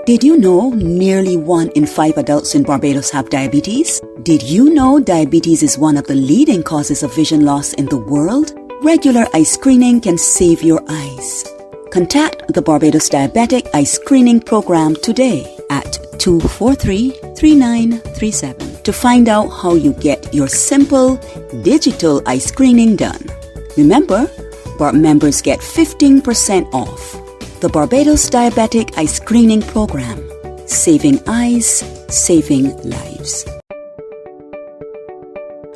Did you know nearly 1 in 5 adults in Barbados have diabetes? Did you know diabetes is one of the leading causes of vision loss in the world? Regular eye screening can save your eyes. Contact the Barbados Diabetic Eye Screening Program today at 243-3937 to find out how you get your simple digital eye screening done. Remember, BART members get 15% off. The Barbados Diabetic Eye Screening Program. Saving eyes, saving lives.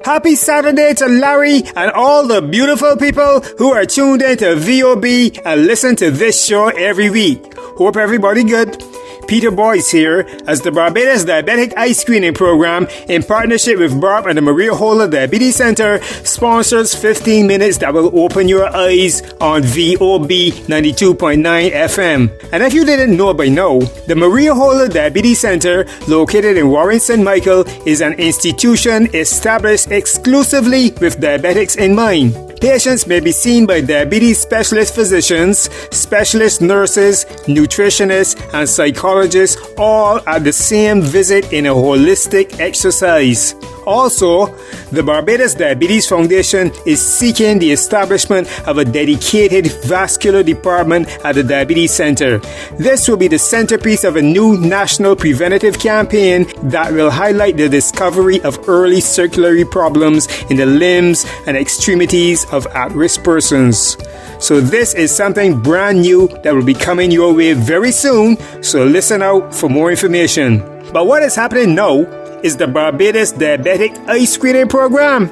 Happy Saturday to Larry and all the beautiful people who are tuned into VOB and listen to this show every week. Hope everybody good. Peter Boyce here as the Barbados Diabetic Eye Screening Program in partnership with BARB and the Maria Holder Diabetes Center sponsors 15 minutes that will open your eyes on VOB 92.9 FM. And if you didn't know by now, the Maria Holder Diabetes Center located in Warren St. Michael is an institution established exclusively with diabetics in mind. Patients may be seen by diabetes specialist physicians, specialist nurses, nutritionists, and psychologists all at the same visit in a holistic exercise. Also, the Barbados Diabetes Foundation is seeking the establishment of a dedicated vascular department at the Diabetes Center. This will be the centerpiece of a new national preventative campaign that will highlight the discovery of early circulatory problems in the limbs and extremities of at-risk persons. So this is something brand new that will be coming your way very soon, so listen out for more information. But what is happening now is the Barbados Diabetic Eye Screening Program.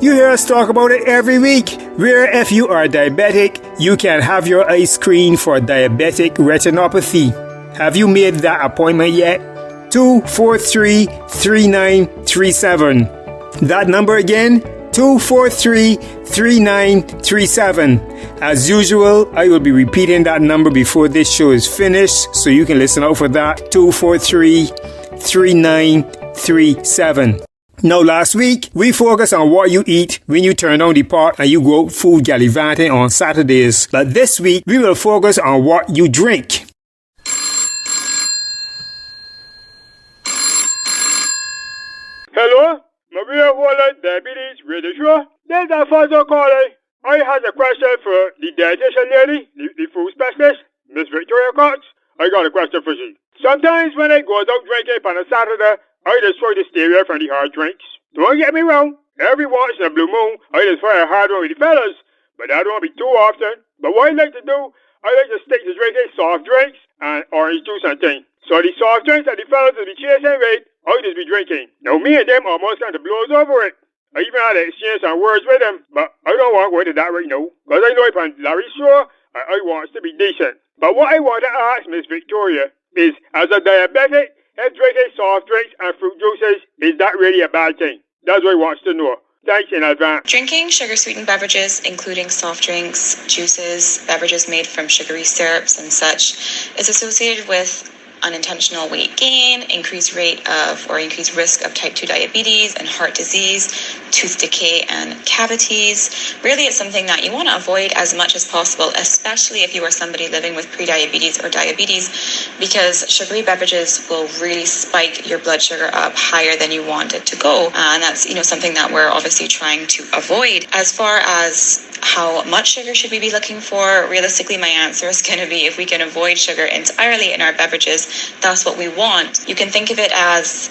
You hear us talk about it every week, where if you are diabetic, you can have your eye screened for diabetic retinopathy. Have you made that appointment yet? 243-3937. That number again, 243-3937. As usual, I will be repeating that number before this show is finished, so you can listen out for that, 243-3937. Now, last week, we focused on what you eat when you turn on the pot and you go food gallivanting on Saturdays. But this week, we will focus on what you drink. Hello? Maria Holder Diabetes Radio Show? This is Alfonso calling. I have a question for the dietitian lady, the food specialist, Miss Victoria Cox. I got a question for you. Sometimes when I go out drinking on a Saturday, I just try to stay away from the hard drinks. Don't get me wrong, every once in a blue moon, I just try a hard one with the fellas, but that don't be too often. But what I like to do, I like to stick to drinking soft drinks and orange juice and things. So the soft drinks that the fellas will be chasing with, I'll just be drinking. Now me and them almost kind of blows over it. I even had to exchange some words with them, but I don't want to go into that right now, because I know if on Larry's show, I want it to be decent. But what I want to ask Miss Victoria is, as a diabetic, if drinking soft drinks and fruit juices, is that really a bad thing? That's what I want to know. Thanks in advance. Drinking sugar-sweetened beverages, including soft drinks, juices, beverages made from sugary syrups and such, is associated with unintentional weight gain, increased risk of type 2 diabetes and heart disease, tooth decay and cavities. Really, it's something that you want to avoid as much as possible, especially if you are somebody living with prediabetes or diabetes, because sugary beverages will really spike your blood sugar up higher than you want it to go. And that's, something that we're obviously trying to avoid. As far as how much sugar should we be looking for? Realistically, my answer is going to be if we can avoid sugar entirely in our beverages, that's what we want. You can think of it as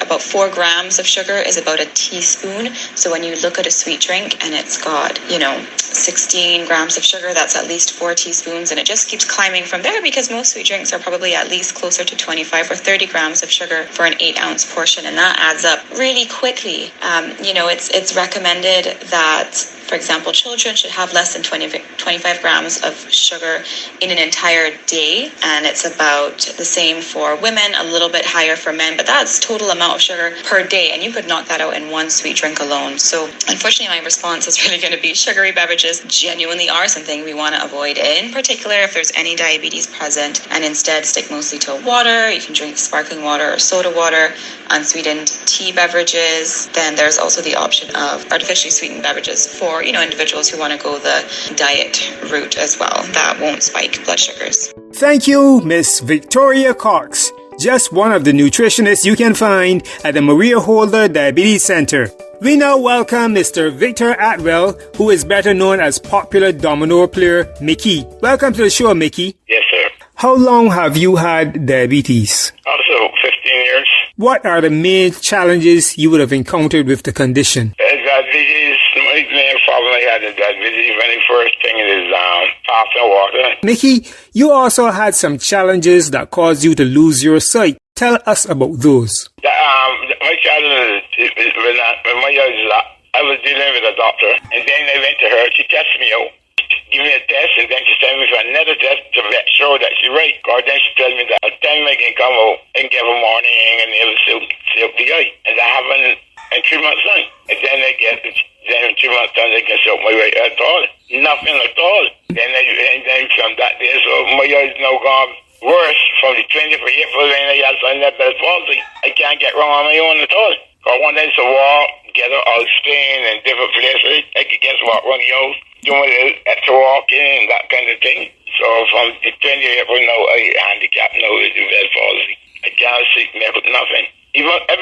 about 4 grams of sugar is about a teaspoon. So when you look at a sweet drink and it's got, 16 grams of sugar, that's at least 4 teaspoons. And it just keeps climbing from there because most sweet drinks are probably at least closer to 25 or 30 grams of sugar for an 8-ounce portion. And that adds up really quickly. It's recommended that, for example, children should have less than 25 grams of sugar in an entire day. And it's about the same for women, a little bit higher for men. But that's total amount of sugar per day. And you could knock that out in one sweet drink alone. So unfortunately, my response is really going to be sugary beverages genuinely are something we want to avoid. In particular, if there's any diabetes present, and instead stick mostly to water. You can drink sparkling water or soda water, unsweetened tea beverages. Then there's also the option of artificially sweetened beverages for individuals who want to go the diet route as well. That won't spike blood sugars. Thank you, Miss Victoria Cox, just one of the nutritionists you can find at the Maria Holder Diabetes Center. We now welcome Mr. Victor Atwell, who is better known as popular domino player Mickey. Welcome to the show, Mickey. Yes, sir. How long have you had diabetes? Also, 15 years. What are the main challenges you would have encountered with the condition? Diabetes, my main problem I had is diabetes. When the first thing is passing water. Mickey, you also had some challenges that caused you to lose your sight. Tell us about those. My challenge is when I was dealing with a doctor, and then I went to her. She tested me out, give me a test, and then she sent me for another test to make sure that she's right. Or then she tells me that time I can come out and give a morning and able to see up the eye. And that happened in 3 months' time. And then in 3 months' time I can see up my right eye at all. Nothing at all. Then from that day, so my eyes now gone worse from the 20th of April when I had cerebral palsy. I can't get wrong on my own at all. Or when I used to walk, get out of Spain and different places, I could just walk around the house, do my little extra walking and that kind of thing. So from the 20th of April now, I handicap now with cerebral palsy. I can't see nothing. Even if I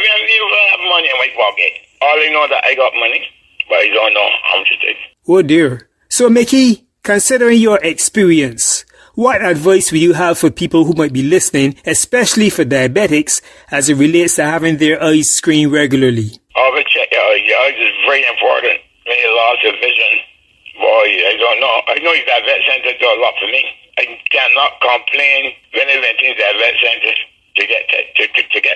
have money in my pocket, all I know that I got money, but I don't know how much it is. Oh dear. So Mickey, considering your experience, what advice would you have for people who might be listening, especially for diabetics, as it relates to having their eyes screened regularly? Always check your eyes. Your eyes is very important. When you lost your vision, boy, I don't know. I know the diabetic center do a lot for me. I cannot complain when I went in the diabetic center to get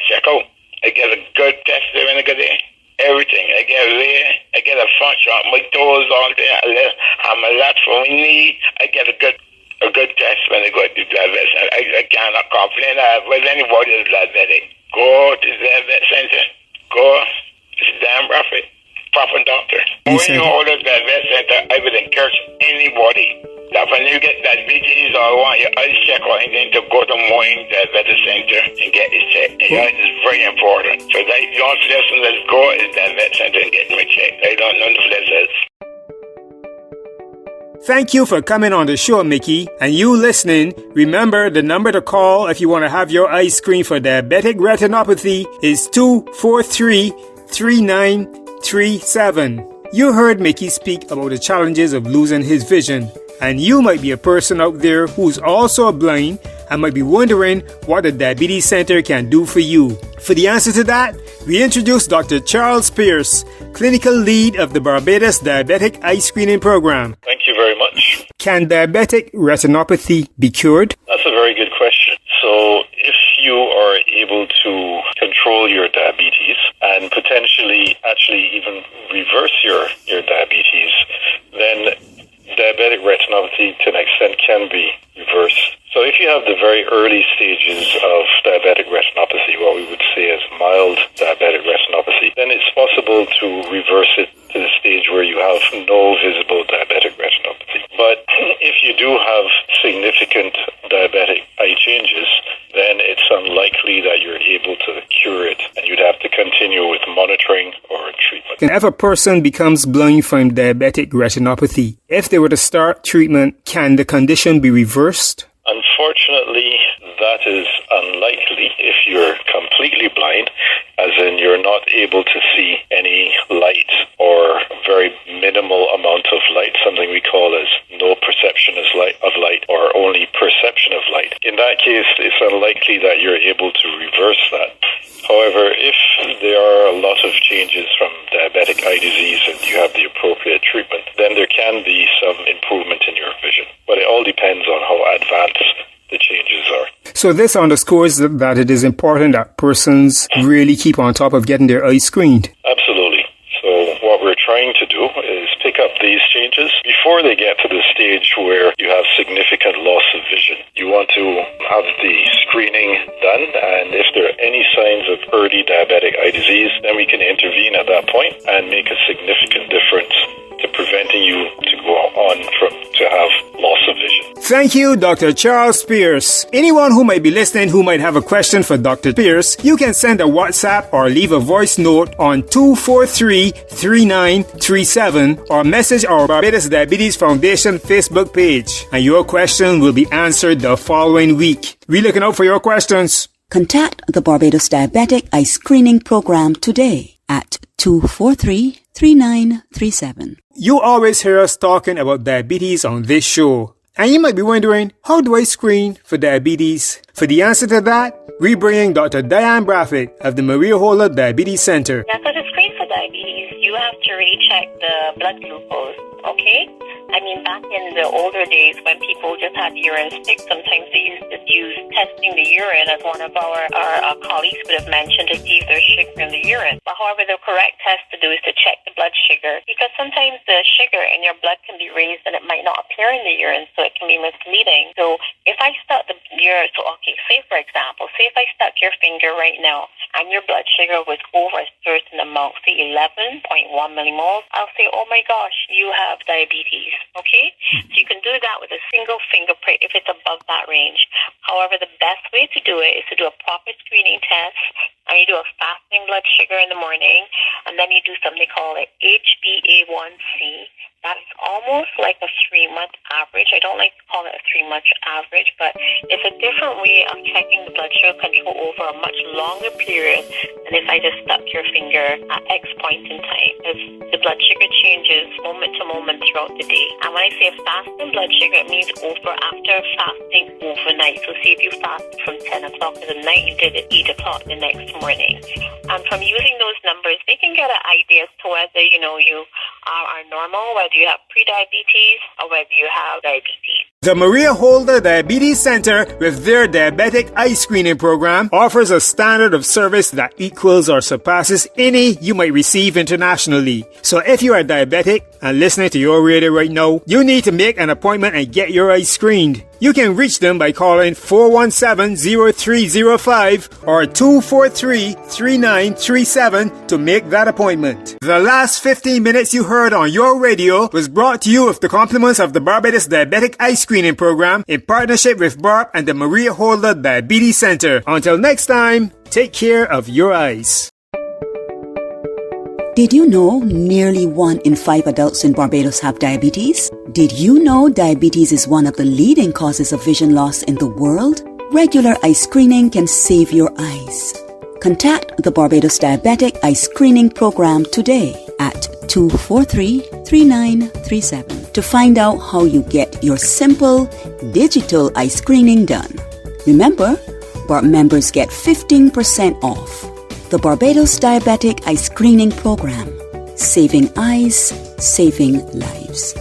checked out. I get a good test there when I go there. Everything. I get a rear, I get a front shot, my toes all there, and my lats for my knee. I get a good test when I go to the diabetic center. I cannot complain with anybody that's diabetic. Go to the diabetic center. Go. It's damn rapid. Proper doctor. When you go to the diabetic center, I would encourage anybody that when you get diabetes or want your eyes checked or anything, to go to Moine Diabetic Center and get it checked. Your eyes is very important. So that you don't listen, let's go to the diabetic center and get me checked. I don't know the else. Thank you for coming on the show, Mickey. And you listening, remember the number to call if you want to have your eyes screened for diabetic retinopathy is 243-3937. You heard Mickey speak about the challenges of losing his vision. And you might be a person out there who's also blind and might be wondering what the Diabetes Center can do for you. For the answer to that, we introduce Dr. Charles Pierce, clinical lead of the Barbados Diabetic Eye Screening Program. Thank you very much. Can diabetic retinopathy be cured? That's a very good question. So if you are able to control your diabetes and potentially actually even reverse your diabetes, then diabetic retinopathy to an extent can be reversed. So if you have the very early stages of diabetic retinopathy, what we would say is mild diabetic retinopathy, then it's possible to reverse it to the stage where you have no visible diabetic retinopathy. But if you do have significant diabetic eye changes, then it's unlikely that you're able to cure it, and you'd have to continue with monitoring or treatment. And if a person becomes blind from diabetic retinopathy, if they were to start treatment, can the condition be reversed? Unfortunately, that is unlikely if you're completely blind, as in you're not able to see any light or very minimal amount of light, something we call as no perception of light or only perception of light. In that case, it's unlikely that you're able to reverse that. However, if there are a lot of changes from diabetic eye disease and you have the appropriate treatment, then there can be some improvement in your vision. But it all depends on how advanced the changes are. So this underscores that it is important that persons really keep on top of getting their eyes screened. Absolutely. So what we're trying to do is pick up these changes before they get to the stage where you have significant loss of vision. You want to have the screening done, and if there are any signs of early diabetic eye disease, then we can intervene at that point and make a significant difference to preventing you to go on to have loss of vision. Thank you, Dr. Charles Pierce. Anyone who might be listening who might have a question for Dr. Pierce, you can send a WhatsApp or leave a voice note on 243-3937 or message our Barbados Diabetes Foundation Facebook page, and your question will be answered the following week. We're looking out for your questions. Contact the Barbados Diabetic Eye Screening Program today at 243-3937. You always hear us talking about diabetes on this show. And you might be wondering, how do I screen for diabetes? For the answer to that, we bring Dr. Diane Braffett of the Maria Holder Diabetes Center. Now, so to screen for diabetes, you have to recheck the blood glucose, okay? I mean, back in the older days when people just had urine sticks, sometimes they used to use testing the urine, as one of our colleagues would have mentioned, to see if there's sugar in the urine. But however, the correct test to do is to check the blood sugar, because sometimes the sugar in your blood can be raised and it might not appear in the urine, so it can be misleading. So if I stuck say for example, if I stuck your finger right now and your blood sugar was over a certain amount, say 11.1 millimoles, I'll say, oh my gosh, you have diabetes. Okay? So you can do that with a single finger prick if it's above that range. However, the best way to do it is to do a proper screening test, and you do a fasting blood sugar in the morning, and then you do something called HbA1c. That's almost like a 3-month average. I don't like to call it a 3-month average, but it's a different way of checking the blood sugar control over a much longer period than if I just stuck your finger at X point in time. Because the blood sugar changes moment to moment throughout the day. And when I say fasting blood sugar, it means after fasting overnight. So say if you fasted from 10 o'clock in the night, you did it 8 o'clock the next morning. And from using those numbers, they can get an idea as to whether, you are normal, whether you have pre-diabetes or whether you have diabetes. The Maria Holder Diabetes Center, with their diabetic eye screening program, offers a standard of service that equals or surpasses any you might receive internationally. So if you are diabetic and listening to your radio right now, you need to make an appointment and get your eyes screened. You can reach them by calling 417-0305 or 243-3937 to make that appointment. The last 15 minutes you heard on your radio was brought to you with the compliments of the Barbados Diabetic Eye Screening Program in partnership with BARP and the Maria Holder Diabetes Center. Until next time, take care of your eyes. Did you know nearly 1 in 5 adults in Barbados have diabetes? Did you know diabetes is one of the leading causes of vision loss in the world? Regular eye screening can save your eyes. Contact the Barbados Diabetic Eye Screening Program today at 243-3937 to find out how you get your simple digital eye screening done. Remember, BARP members get 15% off. The Barbados Diabetic Eye Screening Program. Saving eyes, saving lives.